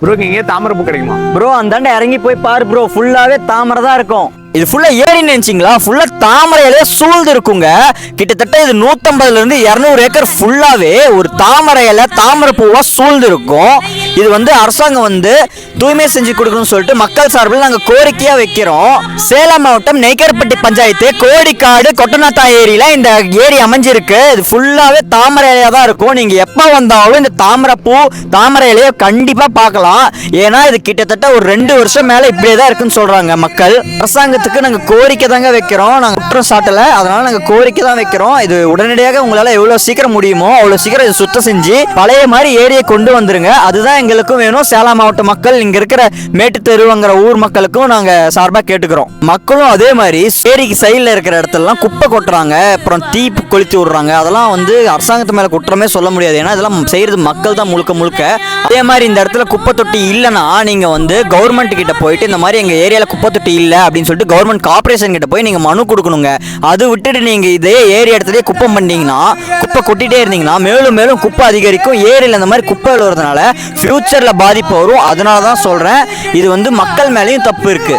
Bro இங்கே தாமரை பூ கிடைக்குமா? ப்ரோ அந்தாண்ட இறங்கி போய் பாரு ப்ரோ, ஃபுல்லாவே தாமரை தான் இருக்கும். இது ஃபுல்லா ஏரி நினைச்சிங்களா, ஃபுல்லா தாமரை இலைய சூழ்ந்து இருக்குங்க. கிட்டத்தட்ட இது 150 இருந்து 200 ஏக்கர் ஃபுல்லாவே ஒரு தாமரை இலை தாமரை பூவா சூழ்ந்து இருக்கும். இது வந்து அரசாங்கம் வந்து தூய்மை செஞ்சு கொடுக்கணும்னு சொல்லிட்டு மக்கள் சார்பில் நாங்கள் கோரிக்கையா வைக்கிறோம். சேலம் மாவட்டம் நெய்க்கர்பட்டி பஞ்சாயத்து கோடிக்காடு கொட்டநாத்தா ஏரியில இந்த ஏரி அமைஞ்சிருக்கு. இது ஃபுல்லாவே தாமரை இலையா தான் இருக்கும். நீங்க எப்ப வந்தாலும் இந்த தாமரை பூ தாமரை இலைய கண்டிப்பா பார்க்கலாம். ஏன்னா இது கிட்டத்தட்ட ஒரு 2 வருஷம் மேல இப்படியே தான் இருக்குன்னு சொல்றாங்க மக்கள். அரசாங்கத்துக்கு நாங்கள் கோரிக்கை தாங்க வைக்கிறோம். நாங்கள் குற்றம் சாட்டல, அதனால நாங்கள் கோரிக்கை தான் வைக்கிறோம். இது உடனடியாக உங்களால எவ்வளவு சீக்கிரம் முடியுமோ அவ்வளவு சீக்கிரம் இது சுத்தம் செஞ்சு பழைய மாதிரி ஏரியை கொண்டு வந்துருங்க. அதுதான் எங்களுக்கும் வேணும். சேலம் மாவட்ட மக்கள், இங்க இருக்கிற மேட்டு தெருவுங்கிற ஊர் மக்களுக்கும் நாங்க சார்பா கேட்டுக்கிறோம். மக்களும் அதே மாதிரி ஏரிக்கு சைடில் இருக்கிற இடத்துலலாம் குப்பை கொட்டுறாங்க, அப்புறம் தீ கொளுத்தி விடுறாங்க. அதெல்லாம் வந்து அரசாங்கத்து மேல குற்றமே சொல்ல முடியாது. ஏன்னா இதெல்லாம் செய்யறது மக்கள் தான் முழுக்க முழுக்க. அதே மாதிரி இந்த இடத்துல குப்பை தொட்டி இல்லைன்னா நீங்க வந்து கவர்மெண்ட் கிட்ட போயிட்டு இந்த மாதிரி எங்க ஏரியால குப்பை தொட்டி இல்லை அப்படின்னு சொல்லிட்டு கவர்மெண்ட் கார்பரேஷன் கிட்ட போய் நீங்க மனு கொடுக்கணுங்க. அது விட்டுட்டு நீங்க இதே ஏரி இடத்துலயே குப்பை பண்ணீங்கன்னா, குப்பை கொட்டிட்டே இருந்தீங்கன்னா மேலும் மேலும் குப்பை அதிகரிக்கும். ஏரியில இந்த மாதிரி குப்பை விழுறதுனால ஃபியூச்சர்ல பாதிப்பு வரும். அதனால தான் சொல்றேன், இது வந்து மக்கள் மேலேயும் தப்பு இருக்கு.